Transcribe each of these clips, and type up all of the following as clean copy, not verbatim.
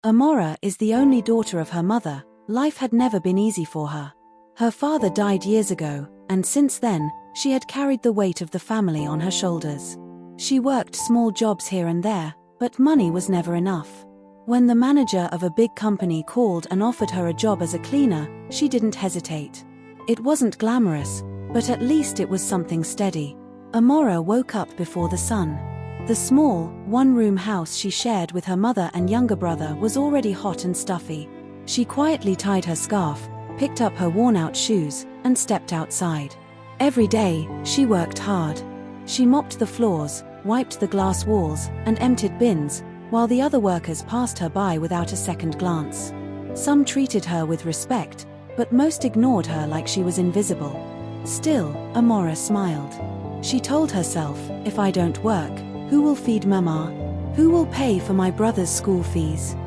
Amora is the only daughter of her mother. Life had never been easy for her. Her father died years ago, and since then, she had carried the weight of the family on her shoulders. She worked small jobs here and there, but money was never enough. When the manager of a big company called and offered her a job as a cleaner, she didn't hesitate. It wasn't glamorous, but at least it was something steady. Amora woke up before the sun. The small, one-room house she shared with her mother and younger brother was already hot and stuffy. She quietly tied her scarf, picked up her worn-out shoes, and stepped outside. Every day, she worked hard. She mopped the floors, wiped the glass walls, and emptied bins, while the other workers passed her by without a second glance. Some treated her with respect, but most ignored her like she was invisible. Still, Amora smiled. She told herself, if I don't work, who will feed Mama? Who will pay for my brother's school fees?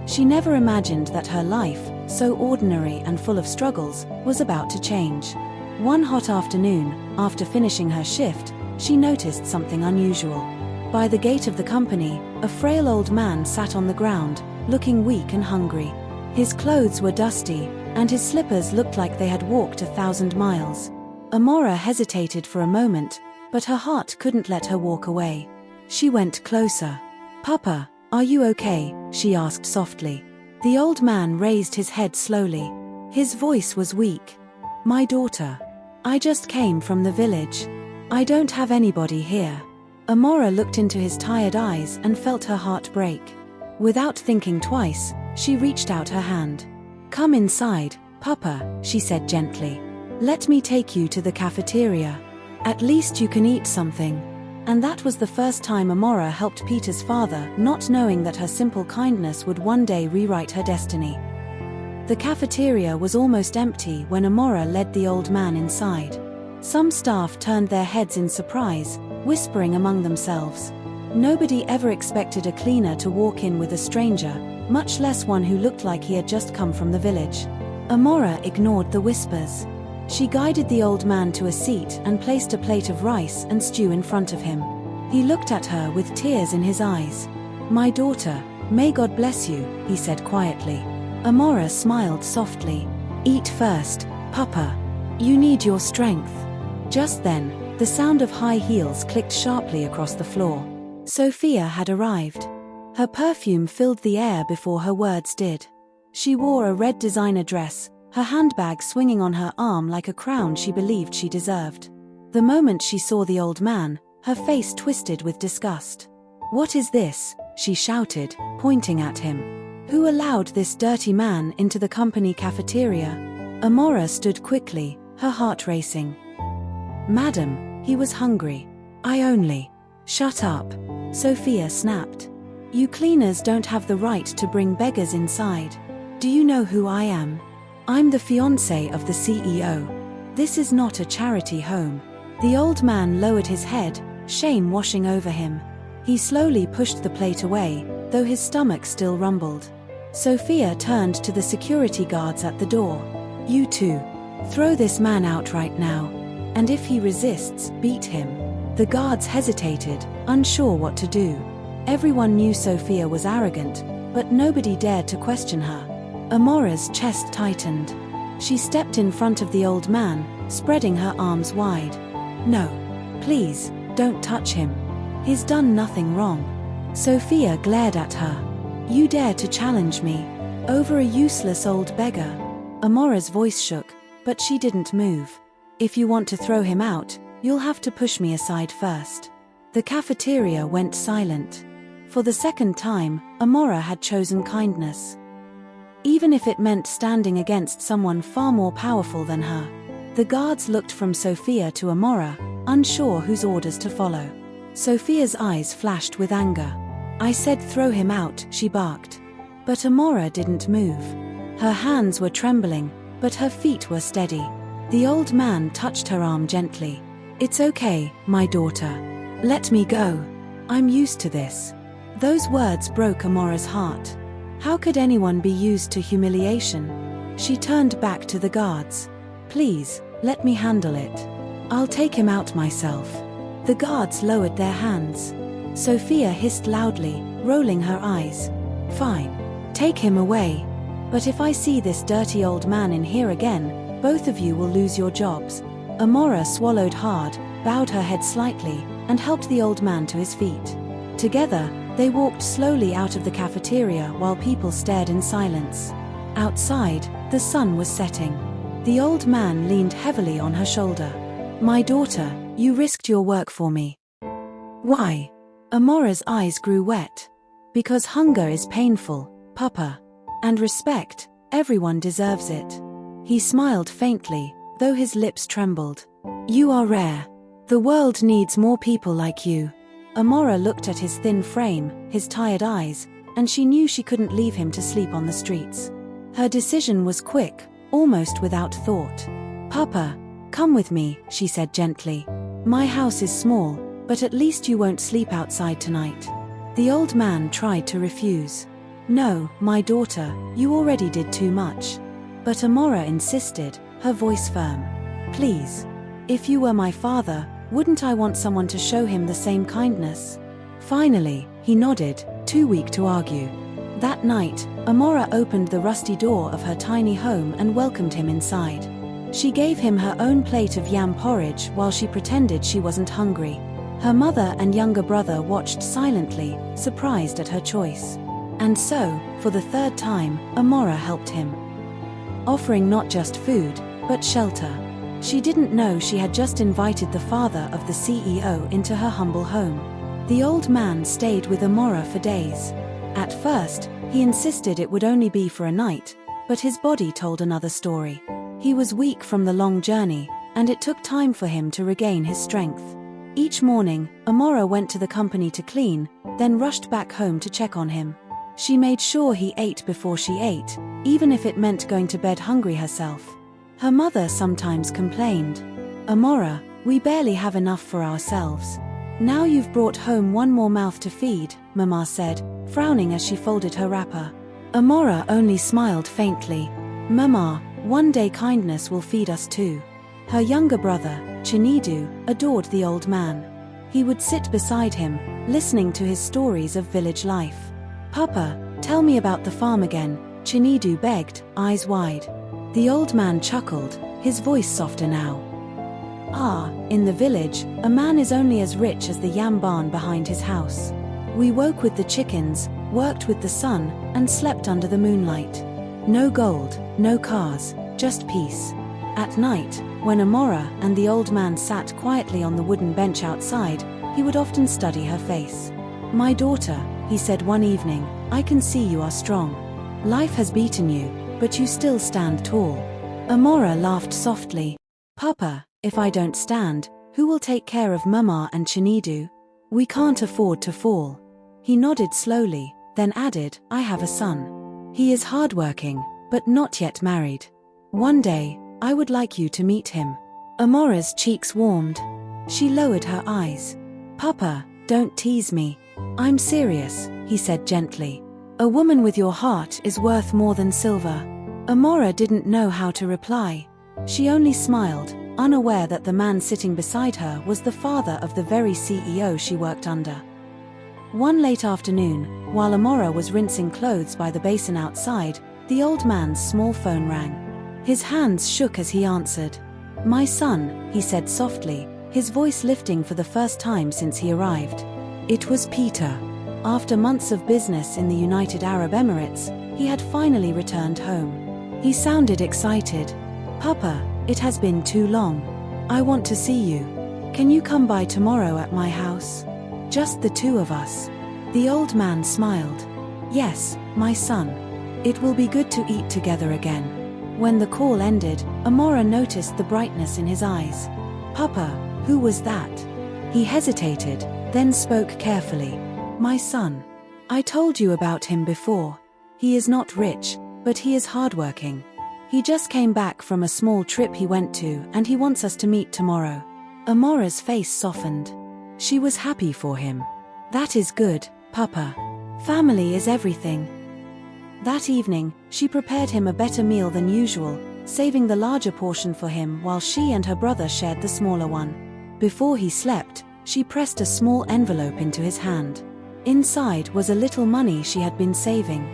She never imagined that her life, so ordinary and full of struggles, was about to change. One hot afternoon, after finishing her shift, she noticed something unusual. By the gate of the company, a frail old man sat on the ground, looking weak and hungry. His clothes were dusty, and his slippers looked like they had walked 1,000 miles. Amora hesitated for a moment, but her heart couldn't let her walk away. She went closer. "Papa, are you okay?" she asked softly. The old man raised his head slowly. His voice was weak. "My daughter. I just came from the village. I don't have anybody here." Amora looked into his tired eyes and felt her heart break. Without thinking twice, she reached out her hand. "Come inside, Papa," she said gently. "Let me take you to the cafeteria. At least you can eat something." And that was the first time Amora helped Peter's father, not knowing that her simple kindness would one day rewrite her destiny. The cafeteria was almost empty when Amora led the old man inside. Some staff turned their heads in surprise, whispering among themselves. Nobody ever expected a cleaner to walk in with a stranger, much less one who looked like he had just come from the village. Amora ignored the whispers. She guided the old man to a seat and placed a plate of rice and stew in front of him. He looked at her with tears in his eyes. "My daughter, may God bless you," he said quietly. Amora smiled softly. "Eat first, Papa. You need your strength." Just then, the sound of high heels clicked sharply across the floor. Sophia had arrived. Her perfume filled the air before her words did. She wore a red designer dress, her handbag swinging on her arm like a crown she believed she deserved. The moment she saw the old man, her face twisted with disgust. "What is this?" she shouted, pointing at him. "Who allowed this dirty man into the company cafeteria?" Amora stood quickly, her heart racing. "Madam, he was hungry. I only—" "Shut up," Sophia snapped. "You cleaners don't have the right to bring beggars inside. Do you know who I am? I'm the fiancée of the CEO. This is not a charity home." The old man lowered his head, shame washing over him. He slowly pushed the plate away, though his stomach still rumbled. Sophia turned to the security guards at the door. "You two. Throw this man out right now. And if he resists, beat him." The guards hesitated, unsure what to do. Everyone knew Sophia was arrogant, but nobody dared to question her. Amora's chest tightened. She stepped in front of the old man, spreading her arms wide. "No. Please, don't touch him. He's done nothing wrong." Sophia glared at her. "You dare to challenge me? Over a useless old beggar?" Amora's voice shook, but she didn't move. "If you want to throw him out, you'll have to push me aside first." The cafeteria went silent. For the second time, Amora had chosen kindness. Even if it meant standing against someone far more powerful than her. The guards looked from Sophia to Amora, unsure whose orders to follow. Sophia's eyes flashed with anger. "I said throw him out," she barked. But Amora didn't move. Her hands were trembling, but her feet were steady. The old man touched her arm gently. "It's okay, my daughter. Let me go. I'm used to this." Those words broke Amora's heart. How could anyone be used to humiliation? She turned back to the guards. "Please, let me handle it. I'll take him out myself." The guards lowered their hands. Sophia hissed loudly, rolling her eyes. "Fine. Take him away. But if I see this dirty old man in here again, both of you will lose your jobs. Amora swallowed hard, bowed her head slightly, and helped the old man to his feet. Together, they walked slowly out of the cafeteria while people stared in silence. Outside, the sun was setting. The old man leaned heavily on her shoulder. My daughter, you risked your work for me. Why? Amora's eyes grew wet. Because hunger is painful, Papa. And respect, everyone deserves it. He smiled faintly, though his lips trembled. You are rare. The world needs more people like you. Amora looked at his thin frame, his tired eyes, and she knew she couldn't leave him to sleep on the streets. Her decision was quick, almost without thought. Papa, come with me, she said gently. My house is small, but at least you won't sleep outside tonight. The old man tried to refuse. No, my daughter, you already did too much. But Amora insisted, her voice firm. Please. If you were my father, wouldn't I want someone to show him the same kindness? Finally, he nodded, too weak to argue. That night, Amora opened the rusty door of her tiny home and welcomed him inside. She gave him her own plate of yam porridge while she pretended she wasn't hungry. Her mother and younger brother watched silently, surprised at her choice. And so, for the third time, Amora helped him. Offering not just food, but shelter. She didn't know she had just invited the father of the CEO into her humble home. The old man stayed with Amora for days. At first, he insisted it would only be for a night, but his body told another story. He was weak from the long journey, and it took time for him to regain his strength. Each morning, Amora went to the company to clean, then rushed back home to check on him. She made sure he ate before she ate, even if it meant going to bed hungry herself. Her mother sometimes complained. Amora, we barely have enough for ourselves. Now you've brought home one more mouth to feed, Mama said, frowning as she folded her wrapper. Amora only smiled faintly. Mama, one day kindness will feed us too. Her younger brother, Chinedu, adored the old man. He would sit beside him, listening to his stories of village life. Papa, tell me about the farm again, Chinedu begged, eyes wide. The old man chuckled, his voice softer now. In the village, a man is only as rich as the yam barn behind his house. We woke with the chickens, worked with the sun, and slept under the moonlight. No gold, no cars, just peace. At night, when Amora and the old man sat quietly on the wooden bench outside, he would often study her face. My daughter, he said one evening, I can see you are strong. Life has beaten you, but you still stand tall. Amora laughed softly. Papa, if I don't stand, who will take care of Mama and Chinedu? We can't afford to fall. He nodded slowly, then added, I have a son. He is hardworking, but not yet married. One day, I would like you to meet him. Amora's cheeks warmed. She lowered her eyes. Papa, don't tease me. I'm serious, he said gently. A woman with your heart is worth more than silver. Amora didn't know how to reply. She only smiled, unaware that the man sitting beside her was the father of the very CEO she worked under. One late afternoon, while Amora was rinsing clothes by the basin outside, the old man's small phone rang. His hands shook as he answered. My son, he said softly, his voice lifting for the first time since he arrived. It was Peter. After months of business in the United Arab Emirates, he had finally returned home. He sounded excited. Papa, it has been too long. I want to see you. Can you come by tomorrow at my house? Just the two of us. The old man smiled. Yes, my son. It will be good to eat together again. When the call ended, Amora noticed the brightness in his eyes. Papa, who was that? He hesitated, then spoke carefully. My son. I told you about him before. He is not rich, but he is hardworking. He just came back from a small trip he went to and he wants us to meet tomorrow. Amora's face softened. She was happy for him. That is good, Papa. Family is everything. That evening, she prepared him a better meal than usual, saving the larger portion for him while she and her brother shared the smaller one. Before he slept, she pressed a small envelope into his hand. Inside was a little money she had been saving.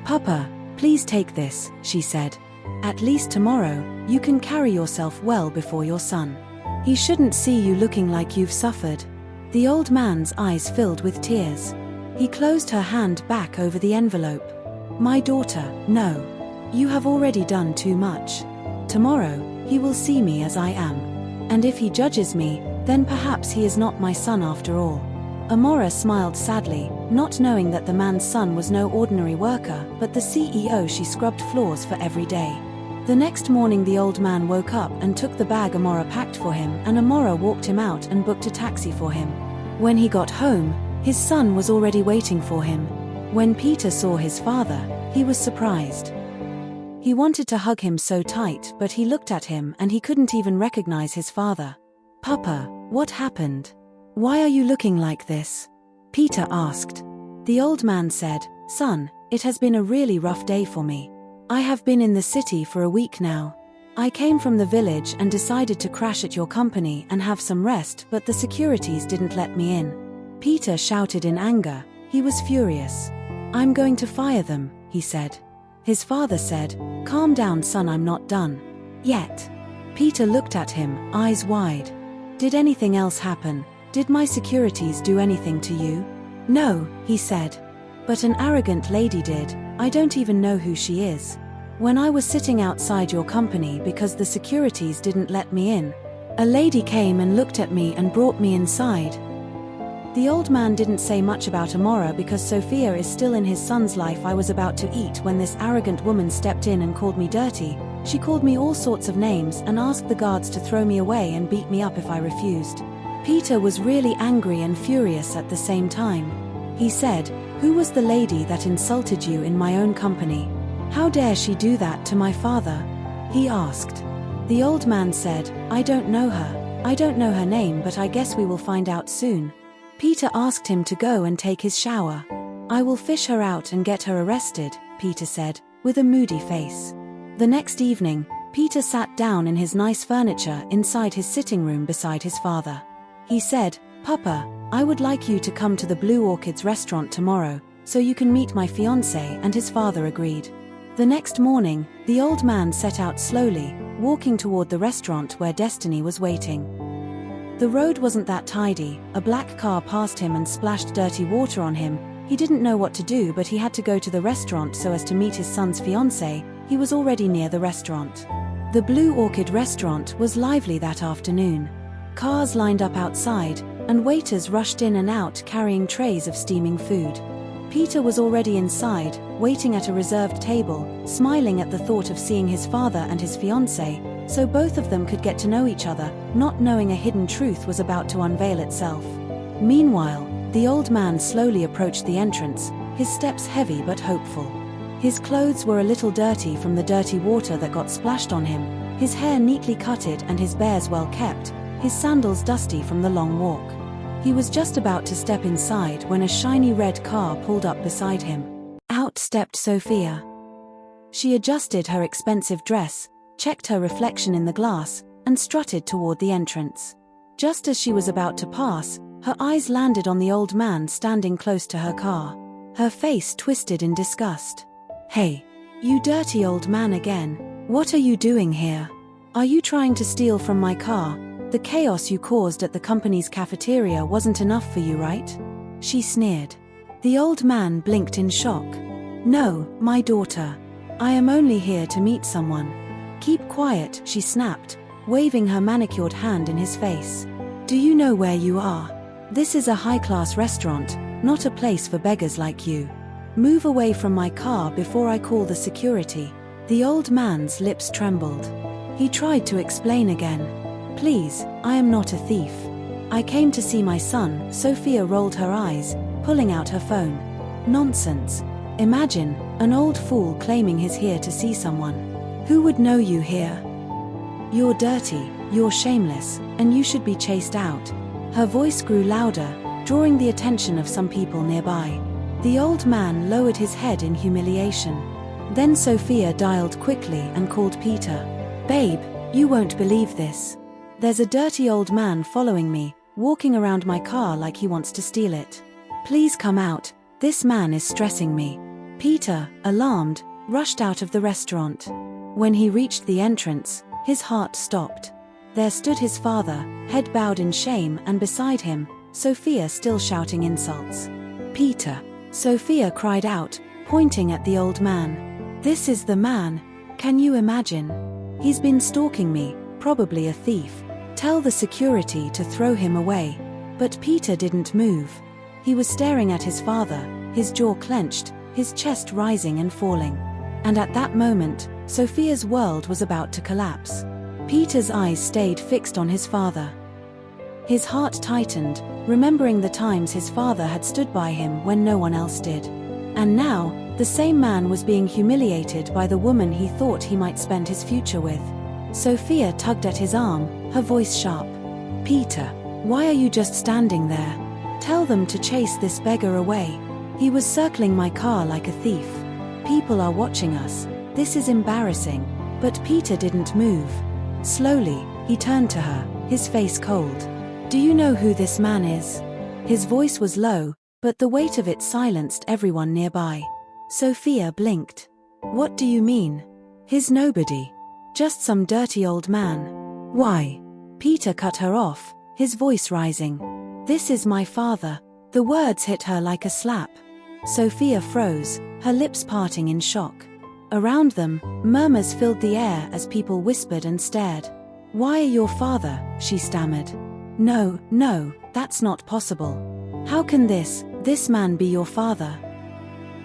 "Papa, please take this," she said. "At least tomorrow, you can carry yourself well before your son. He shouldn't see you looking like you've suffered." The old man's eyes filled with tears. He closed her hand back over the envelope. "My daughter, no. You have already done too much. Tomorrow, he will see me as I am. And if he judges me, then perhaps he is not my son after all." Amora smiled sadly, not knowing that the man's son was no ordinary worker, but the CEO she scrubbed floors for every day. The next morning the old man woke up and took the bag Amora packed for him, and Amora walked him out and booked a taxi for him. When he got home, his son was already waiting for him. When Peter saw his father, he was surprised. He wanted to hug him so tight, but he looked at him and he couldn't even recognize his father. "Papa, what happened? Why are you looking like this?" Peter asked. The old man said, "Son, it has been a really rough day for me. I have been in the city for a week now. I came from the village and decided to crash at your company and have some rest, but the securities didn't let me in." Peter shouted in anger. He was furious. "I'm going to fire them," he said. His father said, "Calm down, son, I'm not done yet." Peter looked at him, eyes wide. "Did anything else happen? Did my securities do anything to you?" "No," he said. "But an arrogant lady did. I don't even know who she is. When I was sitting outside your company because the securities didn't let me in, a lady came and looked at me and brought me inside." The old man didn't say much about Amora because Sophia is still in his son's life. "I was about to eat when this arrogant woman stepped in and called me dirty. She called me all sorts of names and asked the guards to throw me away and beat me up if I refused." Peter was really angry and furious at the same time. He said, "Who was the lady that insulted you in my own company? How dare she do that to my father?" he asked. The old man said, "I don't know her. I don't know her name, but I guess we will find out soon." Peter asked him to go and take his shower. "I will fish her out and get her arrested," Peter said, with a moody face. The next evening, Peter sat down in his nice furniture inside his sitting room beside his father. He said, "Papa, I would like you to come to the Blue Orchids restaurant tomorrow, so you can meet my fiancé," and his father agreed. The next morning, the old man set out slowly, walking toward the restaurant where Destiny was waiting. The road wasn't that tidy. A black car passed him and splashed dirty water on him. He didn't know what to do, but he had to go to the restaurant so as to meet his son's fiancée. He was already near the restaurant. The Blue Orchid restaurant was lively that afternoon. Cars lined up outside, and waiters rushed in and out carrying trays of steaming food. Peter was already inside, waiting at a reserved table, smiling at the thought of seeing his father and his fiancée, so both of them could get to know each other, not knowing a hidden truth was about to unveil itself. Meanwhile, the old man slowly approached the entrance, his steps heavy but hopeful. His clothes were a little dirty from the dirty water that got splashed on him, his hair neatly cutted and his bears well kept, his sandals dusty from the long walk. He was just about to step inside when a shiny red car pulled up beside him. Out stepped Sophia. She adjusted her expensive dress, checked her reflection in the glass, and strutted toward the entrance. Just as she was about to pass, her eyes landed on the old man standing close to her car. Her face twisted in disgust. "Hey, you dirty old man again. What are you doing here? Are you trying to steal from my car? The chaos you caused at the company's cafeteria wasn't enough for you, right?" she sneered. The old man blinked in shock. "No, my daughter. I am only here to meet someone." "Keep quiet," she snapped, waving her manicured hand in his face. "Do you know where you are? This is a high-class restaurant, not a place for beggars like you. Move away from my car before I call the security." The old man's lips trembled. He tried to explain again. "Please, I am not a thief. I came to see my son." Sophia rolled her eyes, pulling out her phone. "Nonsense. Imagine, an old fool claiming he's here to see someone. Who would know you here? You're dirty, you're shameless, and you should be chased out." Her voice grew louder, drawing the attention of some people nearby. The old man lowered his head in humiliation. Then Sophia dialed quickly and called Peter. "Babe, you won't believe this. There's a dirty old man following me, walking around my car like he wants to steal it. Please come out, this man is stressing me." Peter, alarmed, rushed out of the restaurant. When he reached the entrance, his heart stopped. There stood his father, head bowed in shame, and beside him, Sophia still shouting insults. "Peter!" Sophia cried out, pointing at the old man. "This is the man. Can you imagine? He's been stalking me, probably a thief. Tell the security to throw him away." But Peter didn't move. He was staring at his father, his jaw clenched, his chest rising and falling. And at that moment, Sophia's world was about to collapse. Peter's eyes stayed fixed on his father. His heart tightened, remembering the times his father had stood by him when no one else did. And now, the same man was being humiliated by the woman he thought he might spend his future with. Sophia tugged at his arm, her voice sharp. "Peter, why are you just standing there? Tell them to chase this beggar away. He was circling my car like a thief. People are watching us. This is embarrassing." But Peter didn't move. Slowly, he turned to her, his face cold. "Do you know who this man is?" His voice was low, but the weight of it silenced everyone nearby. Sophia blinked. "What do you mean?" "He's nobody. Just some dirty old man." "Why?" Peter cut her off, his voice rising. "This is my father." The words hit her like a slap. Sophia froze, her lips parting in shock. Around them, murmurs filled the air as people whispered and stared. "Why are your father?" she stammered. No, that's not possible. How can this man be your father?"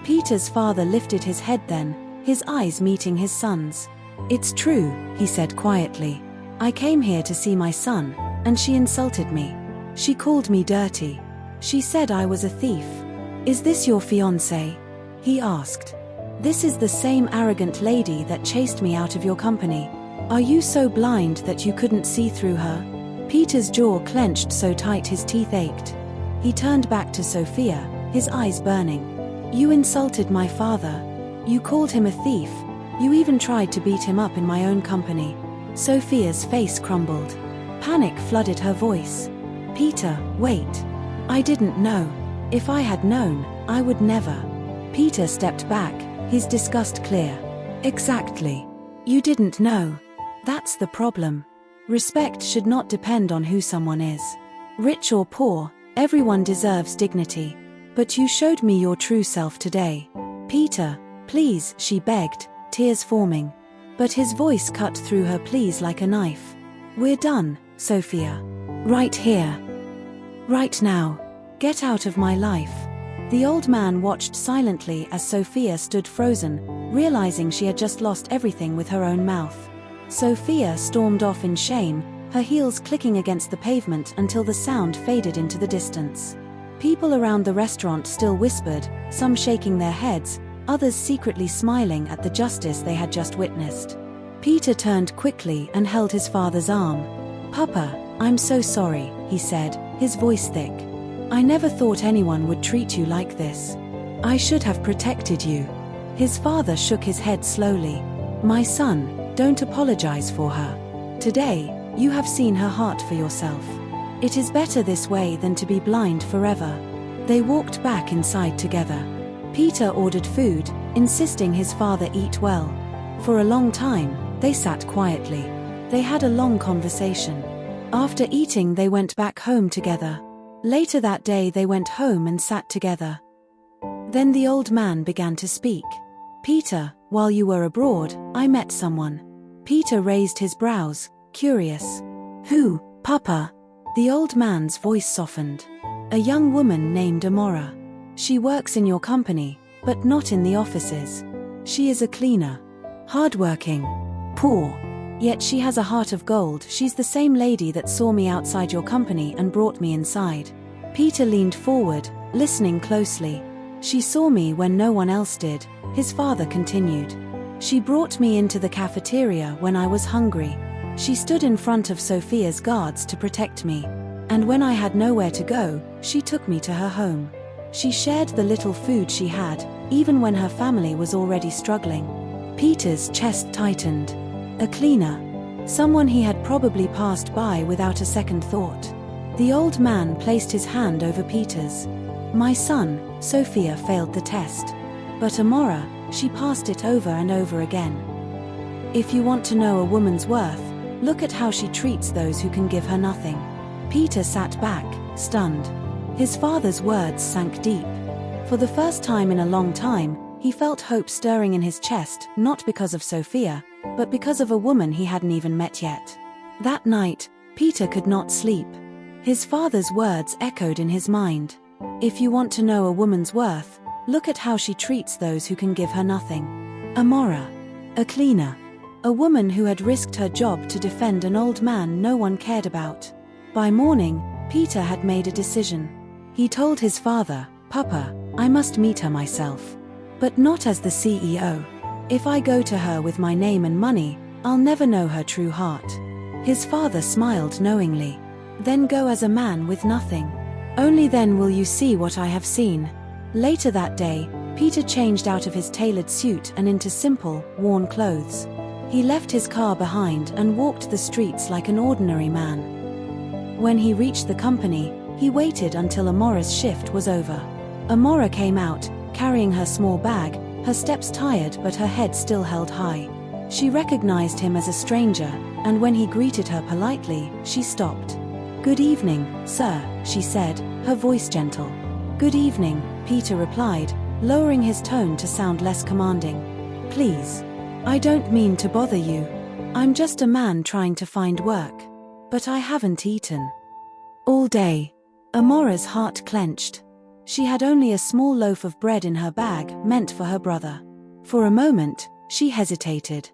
Peter's father lifted his head then, his eyes meeting his son's. "It's true," he said quietly. "I came here to see my son, and she insulted me. She called me dirty. She said I was a thief." "Is this your fiancée?" he asked. "This is the same arrogant lady that chased me out of your company. Are you so blind that you couldn't see through her?" Peter's jaw clenched so tight his teeth ached. He turned back to Sophia, his eyes burning. "You insulted my father. You called him a thief. You even tried to beat him up in my own company." Sophia's face crumbled. Panic flooded her voice. "Peter, wait. I didn't know. If I had known, I would never." Peter stepped back, his disgust clear. "Exactly. You didn't know. That's the problem. Respect should not depend on who someone is. Rich or poor, everyone deserves dignity. But you showed me your true self today. Peter, please," she begged, tears forming. But his voice cut through her pleas like a knife. "We're done, Sophia. Right here. Right now. Get out of my life." The old man watched silently as Sophia stood frozen, realizing she had just lost everything with her own mouth. Sophia stormed off in shame, her heels clicking against the pavement until the sound faded into the distance. People around the restaurant still whispered, some shaking their heads, others secretly smiling at the justice they had just witnessed. Peter turned quickly and held his father's arm. "Papa, I'm so sorry," he said, his voice thick. "I never thought anyone would treat you like this. I should have protected you." His father shook his head slowly. "My son, don't apologize for her. Today, you have seen her heart for yourself. It is better this way than to be blind forever." They walked back inside together. Peter ordered food, insisting his father eat well. For a long time, they sat quietly. They had a long conversation. After eating, they went back home together. Later that day, they went home and sat together. Then the old man began to speak. "Peter, while you were abroad, I met someone." Peter raised his brows, curious. "Who, Papa?" The old man's voice softened. "A young woman named Amora. She works in your company, but not in the offices. She is a cleaner. Hardworking. Poor. Yet she has a heart of gold. She's the same lady that saw me outside your company and brought me inside." Peter leaned forward, listening closely. "She saw me when no one else did," his father continued. "She brought me into the cafeteria when I was hungry. She stood in front of Sophia's guards to protect me. And when I had nowhere to go, she took me to her home. She shared the little food she had, even when her family was already struggling." Peter's chest tightened. A cleaner. Someone he had probably passed by without a second thought. The old man placed his hand over Peter's. "My son," Sophia failed the test. But Amora, she passed it over and over again. If you want to know a woman's worth, look at how she treats those who can give her nothing. Peter sat back, stunned. His father's words sank deep. For the first time in a long time, he felt hope stirring in his chest, not because of Sophia, but because of a woman he hadn't even met yet. That night, Peter could not sleep. His father's words echoed in his mind. If you want to know a woman's worth, look at how she treats those who can give her nothing. Amora, a cleaner. A woman who had risked her job to defend an old man no one cared about. By morning, Peter had made a decision. He told his father, "Papa, I must meet her myself. But not as the CEO. If I go to her with my name and money, I'll never know her true heart." His father smiled knowingly. "Then go as a man with nothing. Only then will you see what I have seen." Later that day, Peter changed out of his tailored suit and into simple, worn clothes. He left his car behind and walked the streets like an ordinary man. When he reached the company, he waited until Amora's shift was over. Amora came out, carrying her small bag, her steps tired but her head still held high. She recognized him as a stranger, and when he greeted her politely, she stopped. "Good evening, sir," she said, her voice gentle. "Good evening," Peter replied, lowering his tone to sound less commanding. "Please. I don't mean to bother you. I'm just a man trying to find work. But I haven't eaten all day." Amora's heart clenched. She had only a small loaf of bread in her bag, meant for her brother. For a moment, she hesitated.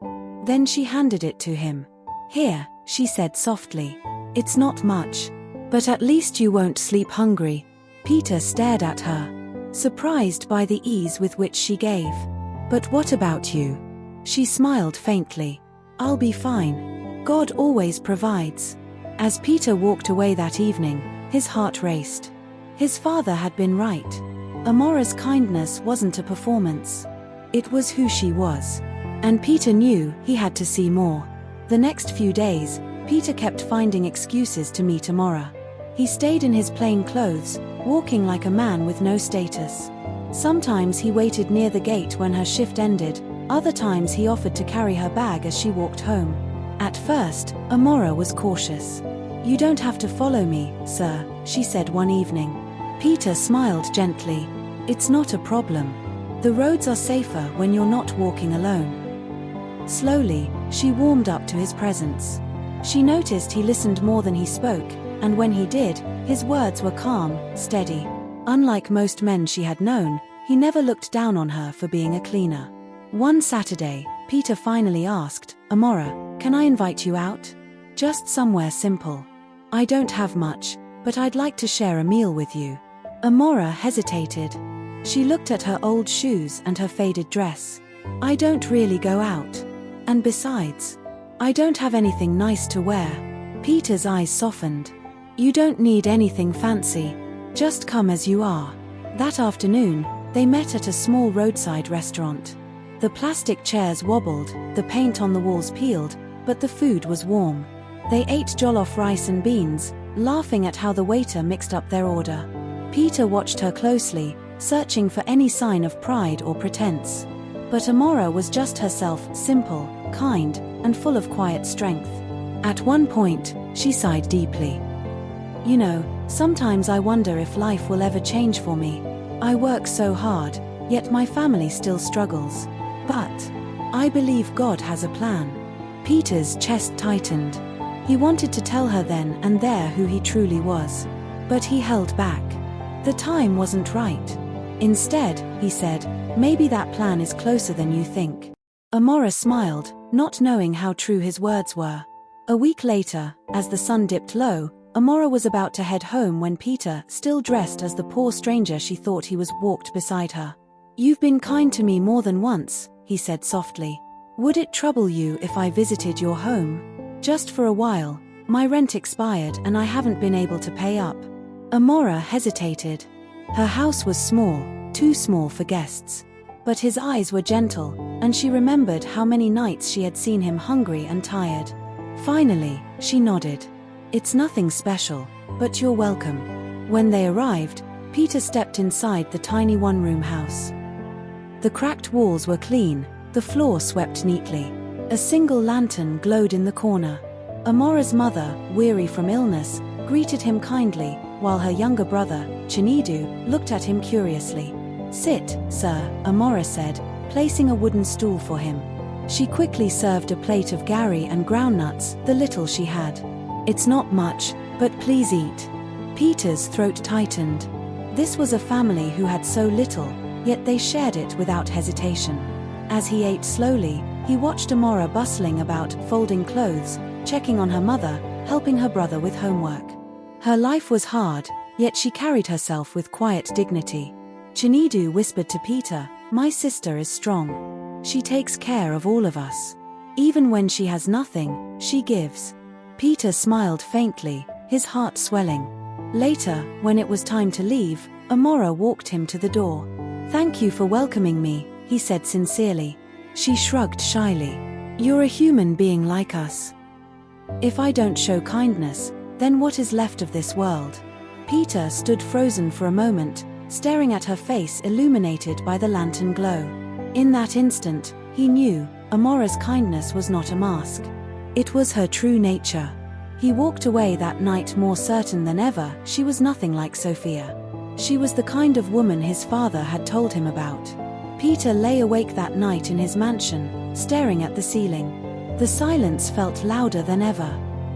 Then she handed it to him. "Here," she said softly. "It's not much. But at least you won't sleep hungry." Peter stared at her, surprised by the ease with which she gave. "But what about you?" She smiled faintly. "I'll be fine. God always provides." As Peter walked away that evening, his heart raced. His father had been right. Amora's kindness wasn't a performance. It was who she was. And Peter knew he had to see more. The next few days, Peter kept finding excuses to meet Amora. He stayed in his plain clothes, walking like a man with no status. Sometimes he waited near the gate when her shift ended, other times he offered to carry her bag as she walked home. At first, Amora was cautious. "You don't have to follow me, sir," she said one evening. Peter smiled gently. "It's not a problem. The roads are safer when you're not walking alone." Slowly, she warmed up to his presence. She noticed he listened more than he spoke, and when he did, his words were calm, steady. Unlike most men she had known, he never looked down on her for being a cleaner. One Saturday, Peter finally asked, "Amora, can I invite you out? Just somewhere simple. I don't have much, but I'd like to share a meal with you." Amora hesitated. She looked at her old shoes and her faded dress. "I don't really go out. And besides, I don't have anything nice to wear." Peter's eyes softened. "You don't need anything fancy. Just come as you are." That afternoon, they met at a small roadside restaurant. The plastic chairs wobbled, the paint on the walls peeled, but the food was warm. They ate jollof rice and beans, laughing at how the waiter mixed up their order. Peter watched her closely, searching for any sign of pride or pretense. But Amora was just herself, simple, kind, and full of quiet strength. At one point, she sighed deeply. "You know, sometimes I wonder if life will ever change for me. I work so hard, yet my family still struggles. But I believe God has a plan." Peter's chest tightened. He wanted to tell her then and there who he truly was. But he held back. The time wasn't right. Instead, he said, "Maybe that plan is closer than you think." Amora smiled, not knowing how true his words were. A week later, as the sun dipped low, Amora was about to head home when Peter, still dressed as the poor stranger she thought he was, walked beside her. "You've been kind to me more than once," he said softly. "Would it trouble you if I visited your home? Just for a while. My rent expired and I haven't been able to pay up." Amora hesitated. Her house was small, too small for guests. But his eyes were gentle, and she remembered how many nights she had seen him hungry and tired. Finally, she nodded. "It's nothing special, but you're welcome." When they arrived, Peter stepped inside the tiny one-room house. The cracked walls were clean, the floor swept neatly. A single lantern glowed in the corner. Amora's mother, weary from illness, greeted him kindly, while her younger brother, Chinedu, looked at him curiously. "Sit, sir," Amora said, placing a wooden stool for him. She quickly served a plate of gari and groundnuts, the little she had. "It's not much, but please eat." Peter's throat tightened. This was a family who had so little, yet they shared it without hesitation. As he ate slowly, he watched Amora bustling about, folding clothes, checking on her mother, helping her brother with homework. Her life was hard, yet she carried herself with quiet dignity. Chinedu whispered to Peter, "My sister is strong. She takes care of all of us. Even when she has nothing, she gives." Peter smiled faintly, his heart swelling. Later, when it was time to leave, Amora walked him to the door. "Thank you for welcoming me," he said sincerely. She shrugged shyly. "You're a human being like us. If I don't show kindness, then what is left of this world?" Peter stood frozen for a moment, staring at her face illuminated by the lantern glow. In that instant, he knew, Amora's kindness was not a mask. It was her true nature. He walked away that night more certain than ever she was nothing like Sophia. She was the kind of woman his father had told him about. Peter lay awake that night in his mansion, staring at the ceiling. The silence felt louder than ever.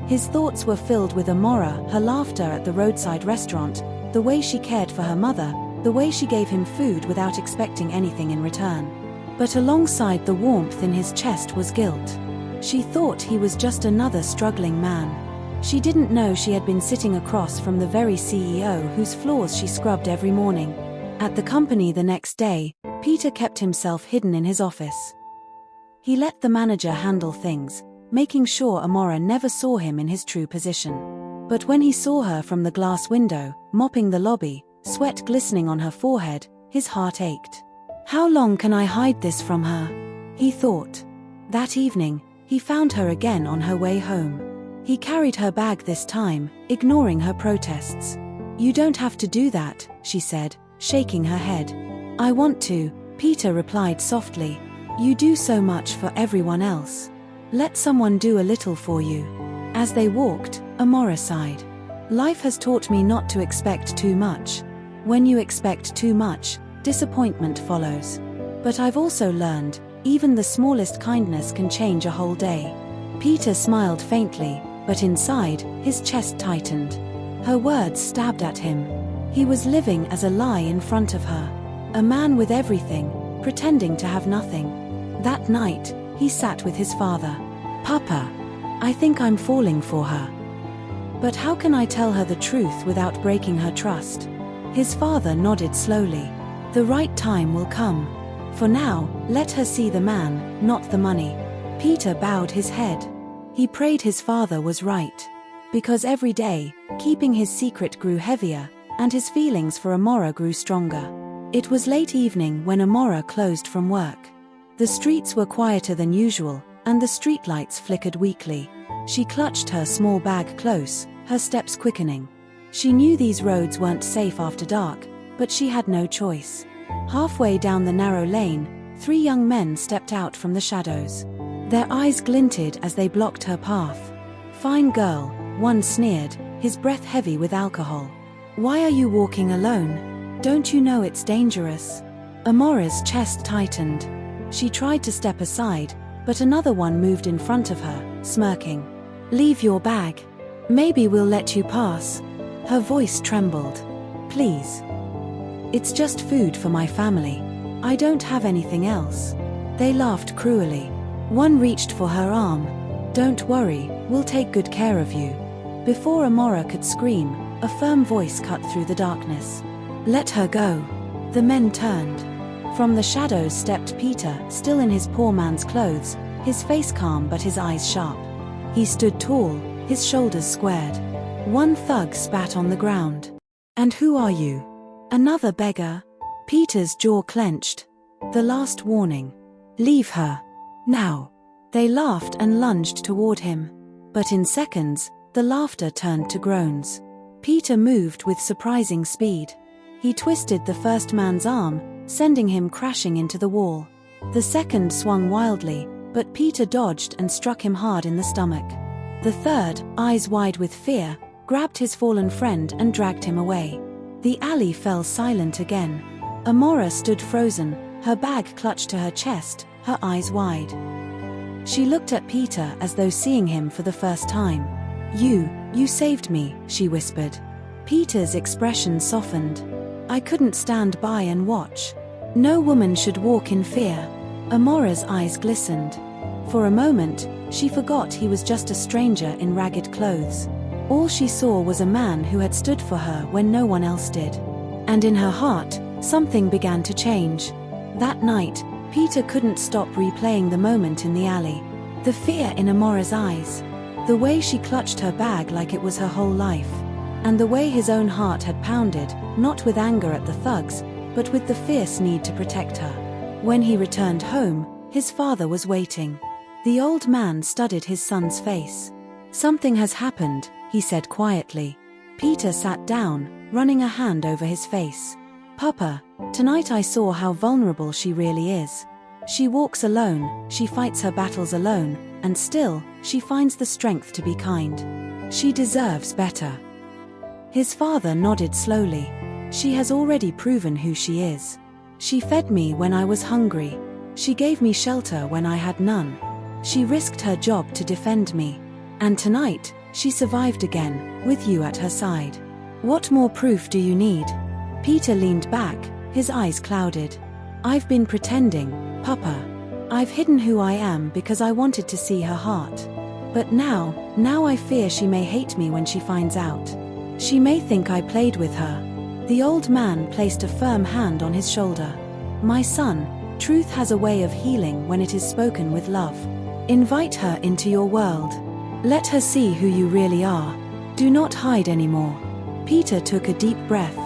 His thoughts were filled with Amora, her laughter at the roadside restaurant, the way she cared for her mother, the way she gave him food without expecting anything in return. But alongside the warmth in his chest was guilt. She thought he was just another struggling man. She didn't know she had been sitting across from the very CEO whose floors she scrubbed every morning. At the company the next day, Peter kept himself hidden in his office. He let the manager handle things, making sure Amora never saw him in his true position. But when he saw her from the glass window, mopping the lobby, sweat glistening on her forehead, his heart ached. "How long can I hide this from her?" he thought. That evening, he found her again on her way home. He carried her bag this time, ignoring her protests. "You don't have to do that," she said, shaking her head. "I want to," Peter replied softly. "You do so much for everyone else. Let someone do a little for you." As they walked, Amora sighed. "Life has taught me not to expect too much. When you expect too much, disappointment follows. But I've also learned, even the smallest kindness can change a whole day." Peter smiled faintly, but inside, his chest tightened. Her words stabbed at him. He was living as a lie in front of her. A man with everything, pretending to have nothing. That night, he sat with his father. "Papa, I think I'm falling for her. But how can I tell her the truth without breaking her trust?" His father nodded slowly. "The right time will come. For now, let her see the man, not the money." Peter bowed his head. He prayed his father was right. Because every day, keeping his secret grew heavier, and his feelings for Amora grew stronger. It was late evening when Amora closed from work. The streets were quieter than usual, and the streetlights flickered weakly. She clutched her small bag close, her steps quickening. She knew these roads weren't safe after dark, but she had no choice. Halfway down the narrow lane, 3 young men stepped out from the shadows. Their eyes glinted as they blocked her path. "Fine girl," one sneered, his breath heavy with alcohol. "Why are you walking alone? Don't you know it's dangerous?" Amora's chest tightened. She tried to step aside, but another one moved in front of her, smirking. "Leave your bag. Maybe we'll let you pass." Her voice trembled. "Please. It's just food for my family. I don't have anything else." They laughed cruelly. One reached for her arm. "Don't worry, we'll take good care of you." Before Amora could scream, a firm voice cut through the darkness. "Let her go." The men turned. From the shadows stepped Peter, still in his poor man's clothes, his face calm but his eyes sharp. He stood tall, his shoulders squared. One thug spat on the ground. "And who are you?" "Another beggar." Peter's jaw clenched. The last warning. "Leave her. Now." They laughed and lunged toward him. But in seconds, the laughter turned to groans. Peter moved with surprising speed. He twisted the first man's arm, sending him crashing into the wall. The second swung wildly, but Peter dodged and struck him hard in the stomach. The third, eyes wide with fear, grabbed his fallen friend and dragged him away. The alley fell silent again. Amora stood frozen, her bag clutched to her chest, her eyes wide. She looked at Peter as though seeing him for the first time. You saved me," she whispered. Peter's expression softened. "I couldn't stand by and watch. No woman should walk in fear." Amora's eyes glistened. For a moment, she forgot he was just a stranger in ragged clothes. All she saw was a man who had stood for her when no one else did. And in her heart, something began to change. That night, Peter couldn't stop replaying the moment in the alley. The fear in Amora's eyes. The way she clutched her bag like it was her whole life. And the way his own heart had pounded, not with anger at the thugs, but with the fierce need to protect her. When he returned home, his father was waiting. The old man studied his son's face. "Something has happened," he said quietly. Peter sat down, running a hand over his face. "Papa, tonight I saw how vulnerable she really is. She walks alone, she fights her battles alone, and still, she finds the strength to be kind. She deserves better." His father nodded slowly. "She has already proven who she is. She fed me when I was hungry. She gave me shelter when I had none. She risked her job to defend me. And tonight, she survived again, with you at her side. What more proof do you need?" Peter leaned back, his eyes clouded. "I've been pretending, Papa. I've hidden who I am because I wanted to see her heart. But now I fear she may hate me when she finds out. She may think I played with her." The old man placed a firm hand on his shoulder. "My son, truth has a way of healing when it is spoken with love. Invite her into your world. Let her see who you really are. Do not hide anymore." Peter took a deep breath.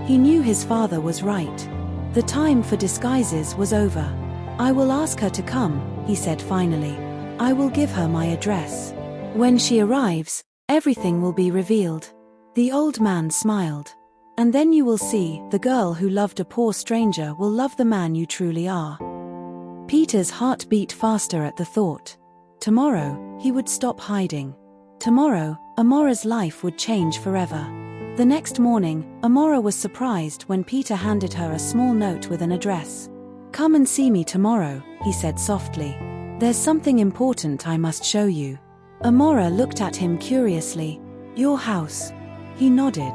He knew his father was right. The time for disguises was over. "I will ask her to come," he said finally. "I will give her my address. When she arrives, everything will be revealed." The old man smiled. "And then you will see, the girl who loved a poor stranger will love the man you truly are." Peter's heart beat faster at the thought. Tomorrow, he would stop hiding. Tomorrow, Amora's life would change forever. The next morning, Amora was surprised when Peter handed her a small note with an address. "Come and see me tomorrow," he said softly. "There's something important I must show you." Amora looked at him curiously. "Your house?" He nodded.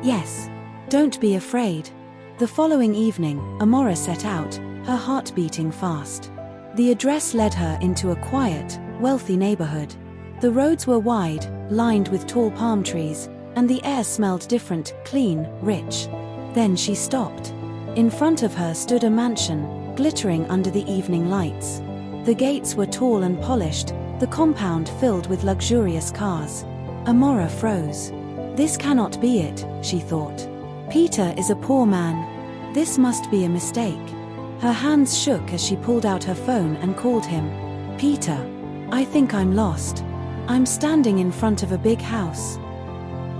"Yes. Don't be afraid." The following evening, Amora set out, her heart beating fast. The address led her into a quiet, wealthy neighborhood. The roads were wide, lined with tall palm trees, and the air smelled different, clean, rich. Then she stopped. In front of her stood a mansion, glittering under the evening lights. The gates were tall and polished, the compound filled with luxurious cars. Amora froze. "This cannot be it," she thought. "Peter is a poor man. This must be a mistake." Her hands shook as she pulled out her phone and called him. "Peter, I think I'm lost. I'm standing in front of a big house.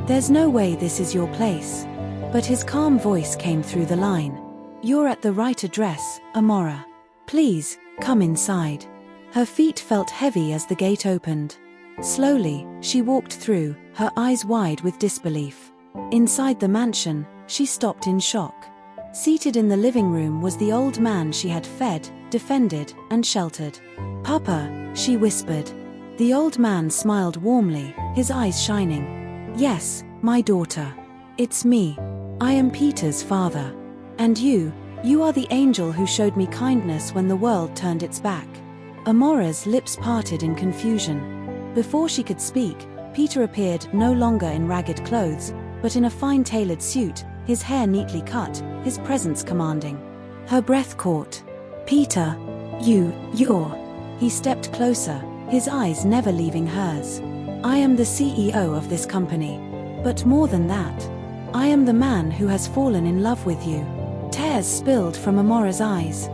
There's no way this is your place." But his calm voice came through the line. "You're at the right address, Amora. Please, come inside." Her feet felt heavy as the gate opened. Slowly, she walked through, her eyes wide with disbelief. Inside the mansion, she stopped in shock. Seated in the living room was the old man she had fed, defended, and sheltered. "Papa," she whispered. The old man smiled warmly, his eyes shining. "Yes, my daughter. It's me. I am Peter's father. And you are the angel who showed me kindness when the world turned its back." Amora's lips parted in confusion. Before she could speak, Peter appeared no longer in ragged clothes, but in a fine tailored suit, his hair neatly cut, his presence commanding. Her breath caught. "Peter, you're..." He stepped closer, his eyes never leaving hers. "I am the CEO of this company. But more than that, I am the man who has fallen in love with you." Tears spilled from Amora's eyes.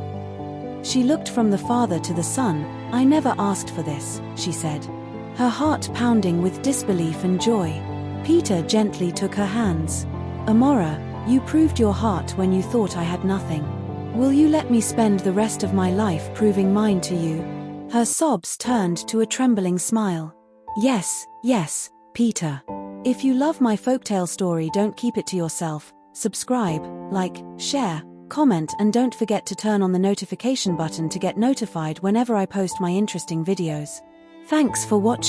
She looked from the father to the son. "I never asked for this," she said, her heart pounding with disbelief and joy. Peter gently took her hands. "Amora, you proved your heart when you thought I had nothing. Will you let me spend the rest of my life proving mine to you? Her sobs turned to a trembling smile. Yes, yes, Peter. If you love my folktale story, don't keep it to yourself. Subscribe, like, share, comment, and don't forget to turn on the notification button to get notified whenever I post my interesting videos. Thanks for watching.